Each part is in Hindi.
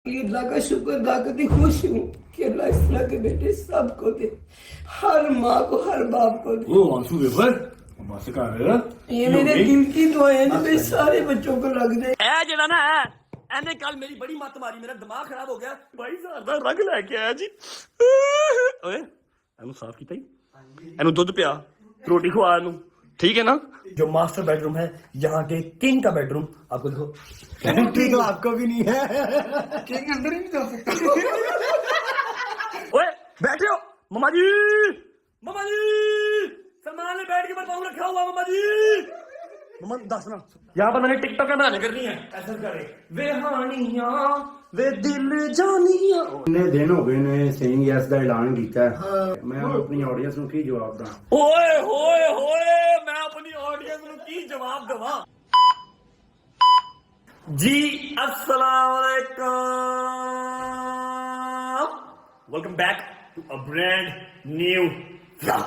अल्लाह का शुक्र अदा करती खुश हूँ कि अल्लाह इस तरह के बेटे सबको दे, हर माँ को हर बाप को दे। वो आंसू वेफर बस कर ये मेरे दिल की दुआएं हैं जो मेरे सारे बच्चों को लग जाए। ए जेड़ा ना है एने कल मेरी बड़ी मत मारी, मेरा दिमाग खराब हो गया। भाई साहब दा रंग लेके आया जी। ओए एनु साफ कीता ही, एनु दुध पिया, रोटी खवा एनु, ठीक है ना। जो मास्टर बेडरूम है यहाँ के किंग का बेडरूम, आपको देखो ठीक आपको भी नहीं है, किंग अंदर ही नहीं जा सकता। ओए बैठे हो मम्मा जी, मम्मा जी सलमान ने बैठ के बताऊं रखा हुआ मम्मा जी। मम्मा दस ना, यहाँ पर मैंने टिकटॉक बनाने करनी है, ऐसा करे वे हानिया वे दिल जानिया। इतने दिन हो गए ने सेइंग यस दा ऐलान कीता है। मैं अपनी ऑडियंस ਨੂੰ ਕੀ ਜਵਾਬ ਦਾਂ? ओए होए होए मैं अपनी ऑडियंस ਨੂੰ ਕੀ जवाब दवा जी। अस्सलाम वालेकुम, welcome back to a brand new vlog.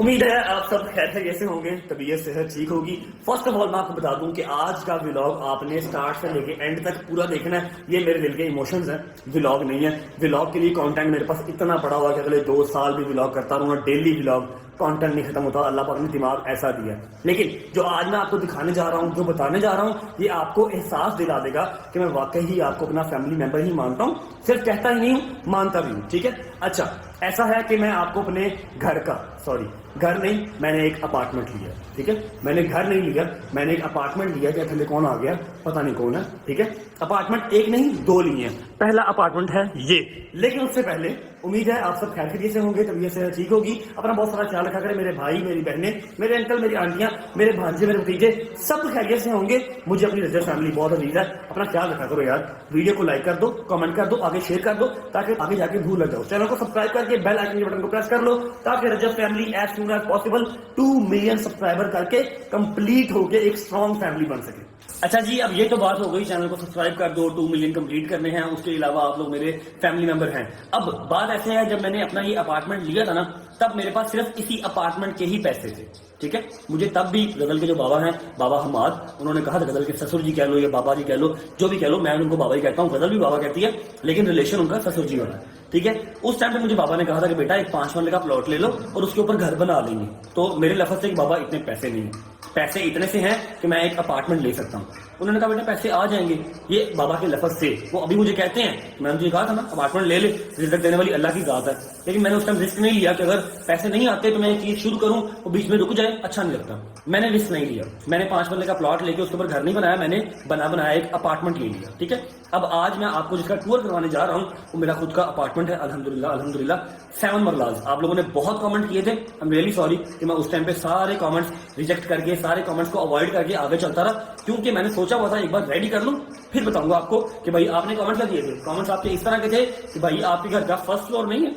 उम्मीद है आप सब खैर खैरियत से होंगे, तबीयत सेहत ठीक होगी। फर्स्ट ऑफ ऑल मैं आपको बता दूं कि आज का व्लॉग आपने स्टार्ट से लेके एंड तक पूरा देखना है। ये मेरे दिल के इमोशंस हैं, व्लॉग नहीं है। व्लॉग के लिए कंटेंट मेरे पास इतना पड़ा हुआ कि अगले 2 साल भी व्लॉग करता रहूंगा, डेली व्लॉग, कंटेंट नहीं खत्म होता। अल्लाह पाक ने दिमाग ऐसा दिया। लेकिन जो आज मैं आपको दिखाने जा रहा हूँ, जो बताने जा रहा हूँ, ये आपको एहसास दिला देगा कि मैं वाकई ही आपको अपना फैमिली मेंबर ही मानता हूँ। सिर्फ कहता ही नहीं हूँ, मानता भी हूँ, ठीक है। अच्छा ऐसा है कि मैं आपको अपने घर का, सॉरी घर नहीं, मैंने एक अपार्टमेंट लिया, ठीक है। मैंने घर नहीं लिया, मैंने एक अपार्टमेंट लिया। क्या थले कौन आ गया पता नहीं कौन है, ठीक है। अपार्टमेंट एक नहीं 2 लिए हैं। पहला अपार्टमेंट है ये, लेकिन उससे पहले उम्मीद है आप सब खैर खैरियत से होंगे, तबीयत से ठीक होगी। अपना बहुत सारा ख्याल रखा करें। मेरे भाई, मेरी बहनें, मेरे अंकल, मेरी आंटियां, मेरे भांजे, मेरे भतीजे सब खैरियत से होंगे। मुझे अपनी रजत फैमिली बहुत अजीज है। अपना ख्याल रखा करो यार। वीडियो को लाइक कर दो, कमेंट कर दो, आगे शेयर कर दो, ताकि आगे जाके भूल लग जाओ। चैनल को सब्सक्राइब करके बेल आइकन के बटन को प्रेस कर लो, ताकि Rajat family as soon as possible 2 million subscriber करके कंप्लीट होके एक स्ट्रॉन्ग फैमिली बन सके। अच्छा जी, अब ये तो बात हो गई, चैनल को सब्सक्राइब कर दो, 2 मिलियन कंप्लीट करने हैं। उसके अलावा आप लोग मेरे फैमिली मेंबर हैं। अब बात ऐसे है, जब मैंने अपना ये अपार्टमेंट लिया था ना, तब मेरे पास सिर्फ इसी अपार्टमेंट के ही पैसे थे, ठीक है। मुझे तब भी गजल के जो बाबा हैं, बाबा हमाद, उन्होंने कहा था गजल के ससुर जी कह लो या बाबा जी कह लो, जो भी कह लो, मैं उनको बाबा ही कहता हूँ, गजल भी बाबा कहती है, लेकिन रिलेशन उनका ससुर जी होना है, ठीक है। उस टाइम पे मुझे बाबा ने कहा था कि बेटा एक 5 मरले का प्लॉट ले लो और उसके ऊपर घर बना लेंगे। तो मेरे लफ्ज से कि बाबा इतने पैसे नहीं है, पैसे इतने से हैं कि मैं एक अपार्टमेंट ले सकता हूँ। उन्होंने कहा बेटा पैसे आ जाएंगे, ये बाबा के लफ्ज से। वो अभी मुझे कहते हैं, मैंने तुझे कहा था ना अपार्टमेंट ले ले, रिजल्ट देने वाली अल्लाह की जात है। लेकिन मैंने उस टाइम रिस्क नहीं लिया कि अगर पैसे नहीं आते तो मैं एक चीज शुरू करूं और बीच में रुक जाए, अच्छा नहीं लगता। मैंने रिस्क नहीं लिया। मैंने 5 मरले का प्लॉट लेके उसके ऊपर घर नहीं बनाया, मैंने बनाया एक अपार्टमेंट ले लिया, ठीक है। अब आज मैं आपको जिसका टूर करवाने जा रहा हूं वो मेरा खुद का अपार्टमेंट है, अल्हम्दुलिल्लाह अल्हम्दुलिल्लाह। 7 मरलाज। आप लोगों ने बहुत कमेंट किए थे, आई एम रियली सॉरी कि मैं उस टाइम पे सारे कमेंट्स रिजेक्ट करके, सारे कमेंट्स को अवॉइड करके आगे चलता रहा, क्योंकि मैंने सोचा हुआ था एक बार रेडी कर लूं, फिर बताऊंगा आपको कि भाई आपने कमेंट क्या दिए थे। कमेंट्स आपके इस तरह के थे कि भाई आपके घर का फर्स्ट फ्लोर नहीं है,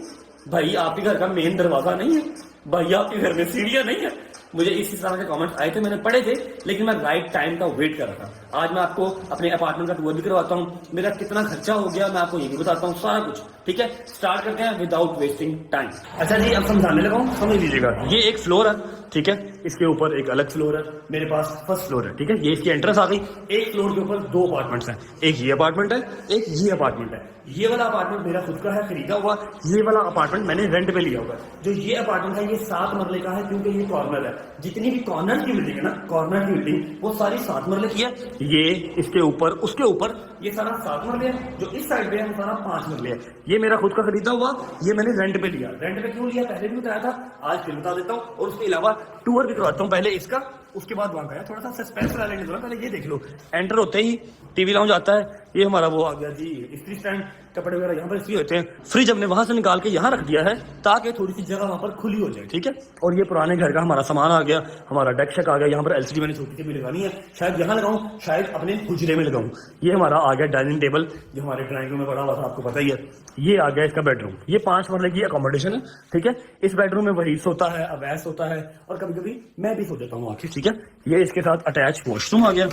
भाई आपके घर का मेन दरवाजा नहीं है, भाई आपके घर में सीढ़ियां नहीं है। मुझे इसी तरह के कमेंट्स आए थे, मैंने पढ़े थे, लेकिन मैं राइट टाइम का वेट कर रहा था। आज मैं आपको अपने अपार्टमेंट का टूर भी करवाता हूँ, मेरा कितना खर्चा हो गया मैं आपको ये भी बताता हूँ, सारा कुछ, ठीक है। स्टार्ट करते हैं विदाउट वेस्टिंग टाइम। अच्छा जी, अब समझाने लगा हूँ, समझ लीजिएगा। ये एक फ्लोर है, ठीक है, इसके ऊपर एक अलग फ्लोर है, मेरे पास फर्स्ट फ्लोर है, ठीक है। ये इसकी एंट्रेंस आ गई। एक फ्लोर के ऊपर 2 अपार्टमेंट्स हैं, एक ये अपार्टमेंट है, एक ये अपार्टमेंट है। ये वाला अपार्टमेंट मेरा खुद का है, खरीदा हुआ। ये वाला अपार्टमेंट मैंने रेंट पे लिया हुआ है। जो ये अपार्टमेंट है ये 7 मरले का है, क्योंकि ये कॉर्नर है। जितनी भी कॉर्नर की बिल्डिंग है ना, कॉर्नर की बिल्डिंग, वो सारी 7 मरले की है। ये इसके ऊपर, उसके ऊपर ये सारा 7 मरले है। जो इस साइड पे है वो सारा 5 मरले है। ये मेरा खुद का खरीदा हुआ, ये मैंने रेंट पे लिया। रेंट पे क्यों लिया पहले भी बताया था, आज फिर बता देता हूँ। और उसके अलावा टूर भी करवाता हूँ, पहले इसका, उसके बाद वहां गया। थोड़ा सा सस्पेंस ला लेने दो ना, पहले ये देख लो। एंटर होते ही टीवी लाउंज आता है, ये हमारा वो आ गया जी इस्त्री स्टैंड, कपड़े वगैरह यहाँ पर इस्त्री होते हैं। फ्रिज हमने वहां से निकाल के यहाँ रख दिया है, ताकि थोड़ी सी जगह वहां पर खुली हो जाए, ठीक है। और ये पुराने घर का हमारा सामान आ गया, हमारा डेक शेक आ गया। यहाँ पर एलसीडी मैंने छोटी सी भी लगानी है, शायद यहाँ लगाऊं, शायद अपने हुजरे में लगाऊं। ये हमारा आ गया डाइनिंग टेबल, जो हमारे ड्राइंग रूम में बड़ा हुआ था, आपको पता ही है। ये आ गया इसका बेडरूम। ये 5 मरले की अकोमोडेशन है, ठीक है। इस बेडरूम में वही सोता है, अवैस सोता है, और कभी कभी मैं भी सो जाता हूँ आखिर, ठीक है। ये इसके साथ अटैच वॉशरूम आ गया,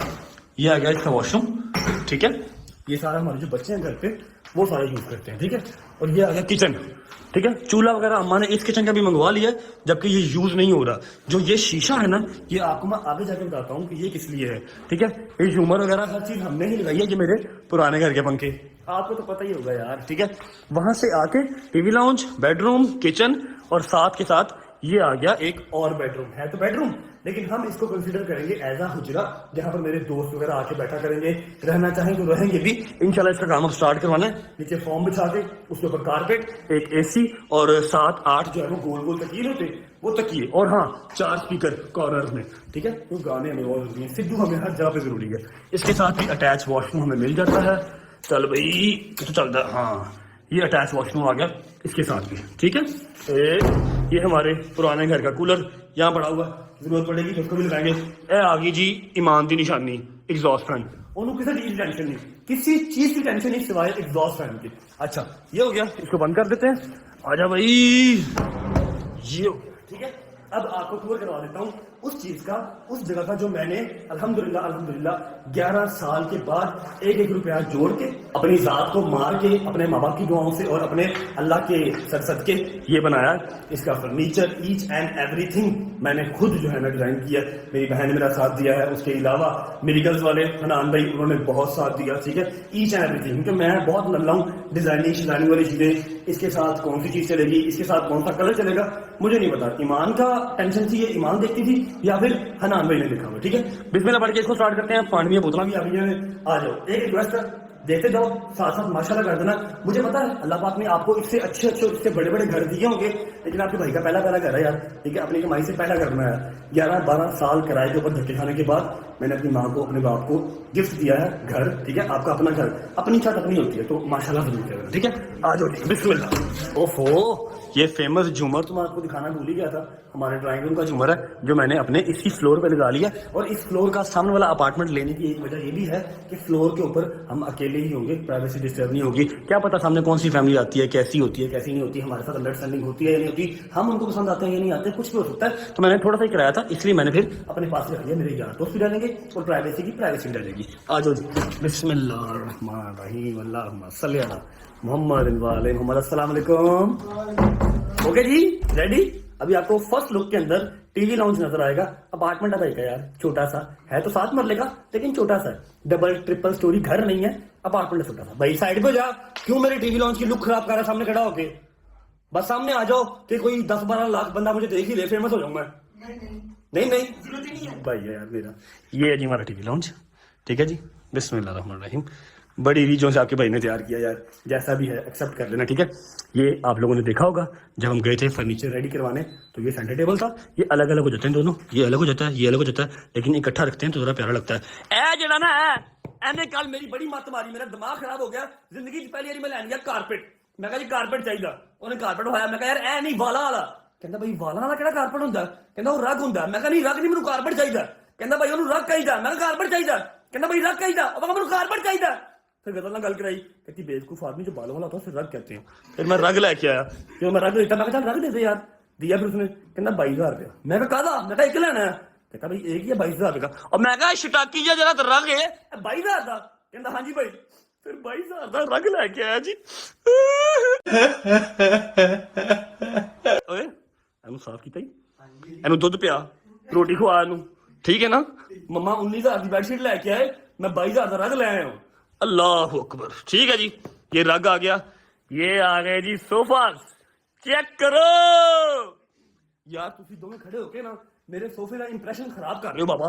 ये आ गया इसका वॉशरूम, ठीक है। ये सारा हमारे जो बच्चे हैं घर पे, वो सारे यूज करते हैं, ठीक है। और ये आ गया किचन, ठीक है। चूल्हा वगैरह अम्मा ने इस किचन का भी मंगवा लिया है, जबकि ये यूज नहीं हो रहा। जो ये शीशा है ना, ये आपको मैं आगे जाके बताता हूँ कि ये किस लिए है, ठीक है। ये झूमर वगैरह हर चीज हमने ही लगाई है, ये मेरे पुराने घर के पंखे, आपको तो पता ही होगा यार, ठीक है। वहां से आके टीवी लाउंज, बेडरूम, किचन और साथ के साथ ये आ गया एक और बेडरूम। है तो बेडरूम, लेकिन हम इसको कंसीडर करेंगे एज अ हुजरा, जहां पर मेरे दोस्त वगैरह आके बैठा करेंगे, रहना चाहें तो रहेंगे भी। इंशाल्लाह इसका काम अब स्टार्ट करवाना है। नीचे फॉर्म बिछा के उसके ऊपर कारपेट, एक एसी और 7-8 जो है वो गोल गोल तकिए होते, वो तकिए, और हाँ 4 स्पीकर कॉर्नर में, ठीक है। तो गाने हमें बहुत जरूरी है, सिद्धू हमें हर जगह पे जरूरी है। इसके साथ भी अटैच वॉशरूम हमें मिल जाता है। चल भाई तो चलता है, हाँ ये अटैच वॉशरूम आ गया इसके साथ भी, ठीक है। ये हमारे पुराने घर का कूलर यहाँ पड़ा हुआ, जरूरत पड़ेगी तो उसको भी लगाएंगे। ए आ गई जी ईमान की निशानी, एग्जॉस्ट फैन। उन्होंने किसी चीज की टेंशन नहीं, किसी चीज की टेंशन नहीं सिवाय एग्जॉस्ट फैन की। अच्छा ये हो गया, इसको बंद कर देते हैं। आजा भाई, ये हो गया, ठीक है। अब आपको टूर करवा देता हूँ उस चीज का, उस जगह का जो मैंने अल्हम्दुलिल्लाह 11 साल के बाद 1-1 रुपया जोड़ के, अपनी जात को मार के, अपने माँ बाप की दुआओं से और अपने अल्लाह के सरसद के ये बनाया। इसका फर्नीचर ईच एंड एवरीथिंग मैंने खुद जो है ना डिजाइन किया। मेरी बहन ने मेरा साथ दिया है, उसके अलावा मेरी गर्ल्स वाले हनान भाई, उन्होंने बहुत साथ दिया, ठीक है। ईच एंड एवरीथिंग, क्योंकि मैं बहुत नल्ला हूँ डिजाइनिंग वाली चीजें, इसके साथ कौन सी चीज चलेगी, इसके साथ कौन सा कलर चलेगा, मुझे नहीं पता। ईमान का टेंशन थी, ये ईमान देखती थी या फिर हनान भाई ने देखा हुआ, ठीक है। बिस्मिल्लाह पढ़ के इसको स्टार्ट करते हैं। पानी में बोतला भी आ गई है, आ जाओ। एक रिक्वेस्ट है, देखते जाओ साथ साथ माशाल्लाह कर देना। मुझे पता है अल्लाह पाक ने आपको इससे अच्छे इससे बड़े बड़े घर दिए होंगे, लेकिन आपके भाई का पहला घर है यार, ठीक है। अपनी कमाई से पहला घर बनाया, 11-12 साल किराए के ऊपर धक्के खाने के बाद मैंने अपनी माँ को, अपने बाप को गिफ्ट दिया है घर, ठीक है। आपका अपना घर, अपनी छत अपनी होती है, तो माशाल्लाह जरूर करेगा, ठीक है। आ जाओ बिस्मिल्लाह। ओफो, ये फेमस झूमर तो मैं आपको दिखाना भूल ही गया था, हमारे ड्राइंग रूम का झूमर है, जो मैंने अपने इसी फ्लोर पे लगा लिया। और इस फ्लोर का सामने वाला अपार्टमेंट लेने की एक वजह ये भी है कि फ्लोर के ऊपर हम अकेले ही होंगे, प्राइवेसी डिस्टर्ब नहीं होगी। क्या पता सामने कौन सी फैमिली आती है, कैसी होती है, कैसी नहीं होती, हमारे साथ अंडरस्टैंडिंग होती है या नहीं होती, हम उनको पसंद आते हैं या नहीं आते, कुछ भी हो सकता है। तो मैंने थोड़ा सा ही कराया था, इसलिए मैंने फिर अपने पास रख लिया। मेरे यार दोस्त भी डालेंगे और प्राइवेसी की प्राइवेसी भी डालेगी। आ जाओ जी, बिस्मिल्लाहिर्रहमानिर्रहीम, अल्लाहुम्मा सल्ली अला मुहम्मद व आले मुहम्मद। अस्सलाम वालेकुम। ओके जी, रेडी। अभी आपको फर्स्ट लुक के अंदर टीवी लाउंज नजर आएगा। अपार्टमेंट है भाई का यार, छोटा सा है तो 7 मरले का, लेकिन छोटा सा है, डबल ट्रिपल स्टोरी घर नहीं है, अपार्टमेंट छोटा सा। भाई साइड पे जा, क्यों मेरे टीवी लाउंज की लुक खराब कर रहा है सामने खड़ा होके? बस सामने आ जाओ कि कोई 10-12 लाख बंदा मुझे देख ही ले, फेमस हो जाऊंगा। नहीं जरूरत ही नहीं है भाई यार मेरा। ये है जी हमारा टीवी लाउंज, ठीक है जी। बिस्मिल्लाहिर्रहमानिर्रहीम, बड़ी रीजों से आपके भाई ने तैयार किया यार, जैसा भी है एक्सेप्ट कर लेना, ठीक है। ये आप लोगों ने देखा होगा जब हम गए थे फर्नीचर रेडी करवाने, तो ये सेंटर टेबल था। ये अलग अलग हो जाते हैं दोनों, ये अलग हो जाता है, ये अलग हो जाता है, लेकिन इकट्ठा रखते हैं तो जरा प्यारा लगता है। ए जड़ा ना एने कल मेरी बड़ी मत मारी, मेरा दिमाग खराब हो गया। जिंदगी पहली बार मैं लैन गया कारपेट, मैं कहा जी कारपेट चाहिए, उन्हें कारपेट उठाया। मैं कहा यार ए नहीं वाला वाला, कहता भाई वाला वाला केड़ा कारपेट होंदा, कहता वो रग होंदा। मैं कहा नहीं रग नहीं, मैनू कारपेट चाहिए। कहता भाई ओनू रग चाहिए, मैं कहा कारपेट चाहिए, कहता भाई रग चाहिए, मैनू कारपेट चाहिए। फिर गदल ना गल कराई, कहती बेवकूफ आदमी जो बालों वाला होता है उसे रग कहते हैं। फिर मैं रग लेके आया, फिर मैं रग देता, मैं कहा रग दे दे यार, दिया। फिर उसने कहना 22,000 रुपया। मैं कहा कादा, मैं कहा एक लेना है, कहता भाई एक ही है 22,000 का। और मैं कहा शिटाकी जरा तो रग है 22,000 का, कहता हाँ जी भाई। फिर 22,000 का रग लेके आया जी। ओए एनू साफ कीता ही, एनू दुध पिया, रोटी खवा एनू, ठीक है ना। मम्मा 19,000 की बेडशीट लेके आए, मैं 22,000 का रग ले आया हूँ। अल्लाह अकबर, ठीक है जी। ये रग आ गया, ये आ गए जी सोफा, चेक करो यार। तुम दोनों खड़े होके ना मेरे सोफे का इंप्रेशन खराब कर रहे हो बाबा।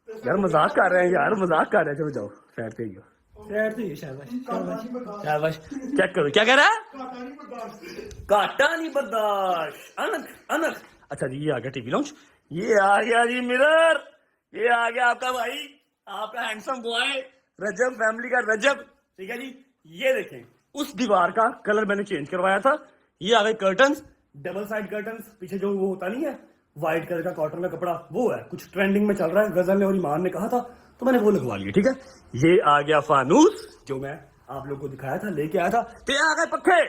यार मजाक कर रहे हैं यार, मजाक कर रहे हैं। चलो जाओ साइड पे ही, साइड पे। शाबाश। चेक करो, क्या कह रहा है? काटा नहीं बर्दाश्त, अनक अनक। अच्छा जी, ये आ गया टीवी लाउंज, ये आ गया जी मिरर, ये आ गया आपका भाई, आपका हैंडसम बॉय रजब, फैमिली का रजब, ठीक है जी। ये देखें, उस दीवार का कलर मैंने चेंज करवाया था। ये आ गए कर्टन्स, डबल साइड कर्टन्स, पीछे जो वो होता नहीं है व्हाइट कलर का कॉटन का कपड़ा, वो है, कुछ ट्रेंडिंग में चल रहा है, गजल ने और ईमान ने कहा था, तो मैंने वो लगवा लिया, ठीक है। ये आ गया फानूस, जो मैं आप लोग को दिखाया था, लेके आया था। ते आ गए पखे,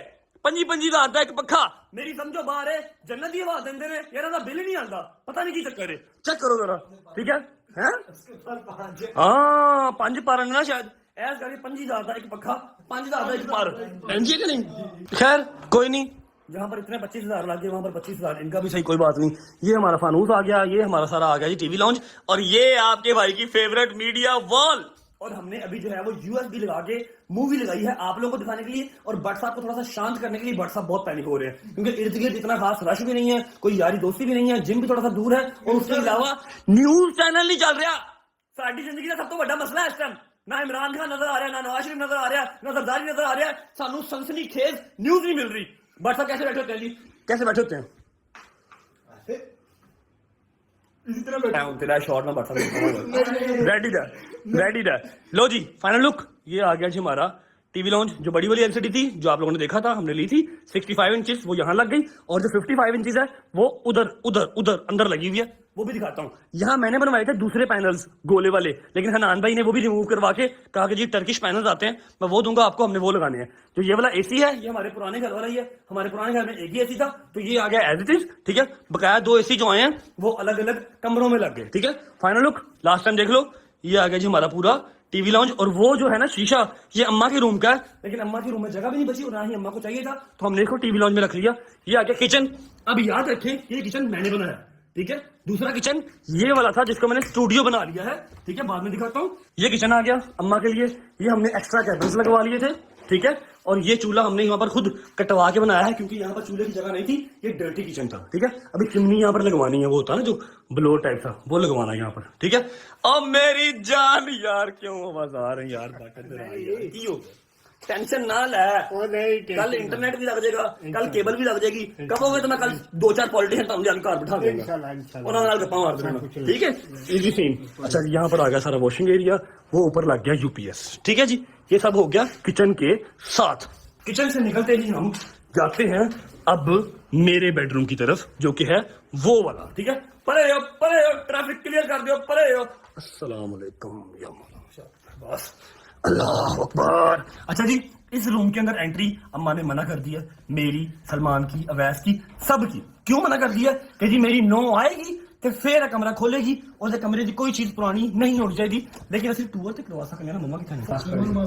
25,000 का एक पखा, मेरी समझो बाहर है, जन्नत की आवाज देंदे ने यार, ना बिल ही नहीं आता, पता नहीं की चक्कर है। चेक करो जरा, ठीक है। हाँ 5 पारन ना शायद, ऐस करके 5000 का एक पखा, 5000 का एक पर एनजी के नहीं। खैर कोई नहीं, जहां पर इतने 25,000 लग गए वहां पर 25,000 इनका भी सही, कोई बात नहीं। ये हमारा फानूस आ गया, ये हमारा सारा आ गया जी टीवी लॉन्च, और ये आपके भाई की फेवरेट मीडिया वॉल। और हमने अभी जो है वो यूएसबी लगा के मूवी लगाई है आप लोगों को दिखाने के लिए, और भट्ट साहब को थोड़ा सा शांत करने के लिए। भट्ट साहब बहुत पैनिक हो रहे हैं क्योंकि इर्द गिर्द इतना खास रश भी नहीं है, कोई यारी दोस्ती भी नहीं है, जिम भी थोड़ा सा दूर है, और उसके अलावा न्यूज चैनल नहीं चल रहा। साड़ी जिंदगी का सब तो बड़ा मसला है इस टाइम, ना इमरान खान नजर आ रहा है, ना नवाज शरीफ नजर आ रहा है, ना जरदारी नजर आ रहा है, सानू सनसनीखेज न्यूज नहीं मिल रही। भट्ट साहब कैसे बैठे होते हैं जी, कैसे बैठे होते हैं? तेरा शॉर्ट में भट्ट साहब रेडी था। लो जी फाइनल लुक ये आ गया जी हमारा टीवी लॉन्च। जो बड़ी वाली एलसीडी थी जो आप लोगों ने देखा था, हमने ली थी 65 इंचेस, वो यहाँ लग गई, और जो 55 इंचेस है वो उधर उधर उधर अंदर लगी हुई है, वो भी दिखाता हूँ। यहाँ मैंने बनवाए थे दूसरे पैनल्स गोले वाले, लेकिन हनान भाई ने वो भी रिमूव करवा के कहा कि जी टर्किश पैनल्स आते हैं, मैं वो दूंगा आपको, हमने वो लगाने हैं। जो ये वाला एसी है ये हमारे पुराने घर वाला ही है, हमारे पुराने घर में एक ही एसी था, तो ये आ गया एज इट इज, ठीक है। बकाया 2 एसी जो आए हैं वो अलग अलग कमरों में लग गए, ठीक है। फाइनल लुक लास्ट टाइम देख लो, ये आ गया जी हमारा पूरा टीवी लॉन्च। और वो जो है ना शीशा, ये अम्मा के रूम का है, लेकिन अम्मा के रूम में जगह भी नहीं बची और ना ही अम्मा को चाहिए था, तो हमने इसको टीवी लॉन्च में रख लिया। ये आ गया किचन। अब याद रखें ये किचन मैंने बनाया, ठीक है। दूसरा किचन ये वाला था जिसको मैंने स्टूडियो बना लिया है, ठीक है, बाद में दिखाता हूँ। ये किचन आ गया अम्मा के लिए, ये हमने एक्स्ट्रा कैबिनेट्स लगवा लिए थे, ठीक है। और ये चूल्हा हमने यहाँ पर खुद कटवा के बनाया है क्योंकि यहाँ पर चूल्हे की जगह नहीं थी, ये डर्टी किचन था, ठीक है। अभी चिमनी यहाँ पर लगवानी है, वो होता है ना जो ब्लोर टाइप था, वो लगवाना है यहाँ पर, ठीक है। अब मेरी जान यार क्यों आवाज आ रही यार, टेंशन ना ले, कल इंटरनेट भी लग जाएगा, कल केबल भी लग जाएगी, कब होगा तो मैं कल 2-4 पॉलिटिशियन तो घर बिठा देंगे और नाल गप्पा मार दूंगा, ठीक है। Easy scene. अच्छा यहाँ पर आ गया सारा वॉशिंग एरिया, वो ऊपर लग गया यूपीएस, ठीक है जी। ये सब हो गया किचन के साथ। किचन से निकलते ही हम जाते हैं अब मेरे बेडरूम की तरफ, जो कि है वो वाला, ठीक है। परे हो, ट्रैफिक क्लियर कर दो, परे हो। अस्सलाम वालेकुम या मौला, बस अल्लाह अकबर। अच्छा जी, इस रूम के अंदर एंट्री अम्मा ने मना कर दिया, मेरी, सलमान की, अवैस की, सबकी। क्यों मना कर दिया कि जी मेरी नो आएगी तो फिर कमरा खोलेगी और कमरे की कोई चीज पुरानी नहीं उठ जाएगी। लेकिन असं टूर तो करवा सकते हैं ना, मम्मा कितने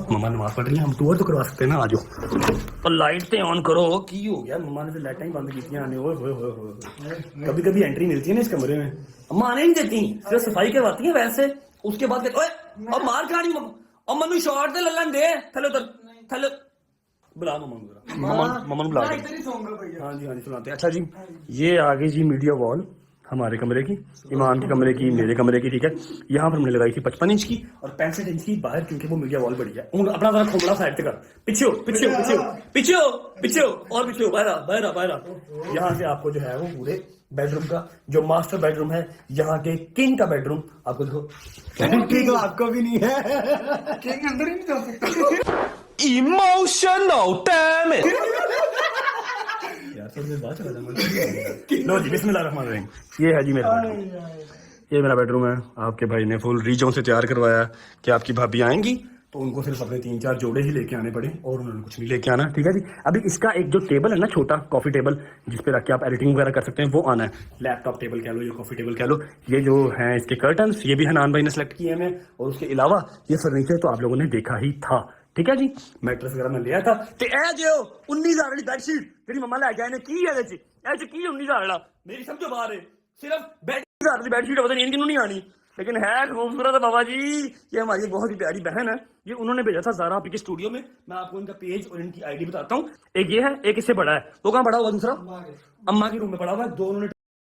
मम्मा नमाज पढ़ रही है, हम टूर तो करवा सकते हैं ना, आ जाओ। और लाइट तो ऑन करो, की हो गया मम्मा ने तो लाइटें ही बंद की आने। कभी कभी एंट्री मिलती है ना इस कमरे में, अम्मा आने नहीं देती, सिर्फ सफाई करवाती है वैसे। उसके बाद अब मार खानी और मनु शॉर्ट दे ललन दे थले उधर थले बुला मम्मा बुला। हाँ जी सुनाते। अच्छा जी ये आ गई जी मीडिया वॉल हमारे कमरे की, ईमान के कमरे की, मेरे कमरे की, ठीक है। यहाँ पर हमने लगाई थी 55 इंच की और 65 इंच की बाहर, क्योंकि वो मीडिया वॉल बड़ी है। अपना जरा खोमड़ा साइड से कर, पीछे और पीछे बाहर। यहाँ से आपको जो है वो पूरे बेडरूम का जो मास्टर बेडरूम है, यहाँ के किंग का बेडरूम आपको देखो। किंग आपको भी नहीं है, किंग अंदर ही नहीं जा सकता। Emotional damn it! लो जी बिस्मिल्लाहिर्रहमानिर्रहीम। ये है जी मेरा बेडरूम, ये मेरा बेडरूम है। आपके भाई ने फुल रीजों से तैयार करवाया कि आपकी भाभी आएंगी तो उनको सिर्फ अपने 3-4 जोड़े ही लेके आने पड़े और उन्होंने कुछ नहीं लेके आना, ठीक है जी। अभी इसका एक जो टेबल है ना, छोटा कॉफी टेबल जिसपे रख के आप एडिटिंग वगैरह कर सकते हैं, वो आना है। लैपटॉप टेबल कह लो या कॉफी टेबल कह लो। ये जो है इसके कर्टन्स, ये भी हनान भाई ने सेलेक्ट किए हैं, और उसके अलावा ये फर्नीचर तो आप लोगों ने देखा ही था, ठीक है जी। मैट्रेस वगैरह मैं लिया था ते ए जो 19,000 वाली बेडशीट तेरी मम्मा लेके आए ने की है ਇਹਦੇ ਚ ਕੀ 19,000 वाला मेरी समझो बाहर है, सिर्फ 20,000 वाली बेडशीट पता नहीं इनकी नहीं आनी, लेकिन है खूबसूरत है बाबा जी। ये हमारी बहुत ही प्यारी बहन है, ये उन्होंने भेजा था ज़ारा आपके स्टूडियो में। मैं आपको इनका पेज और इनकी आईडी बताता हूँ। एक ये है, एक इससे बड़ा है, वो कहाँ पड़ा हुआ, दूसरा अम्मा के रूम में पड़ा हुआ है। दो उन्होंने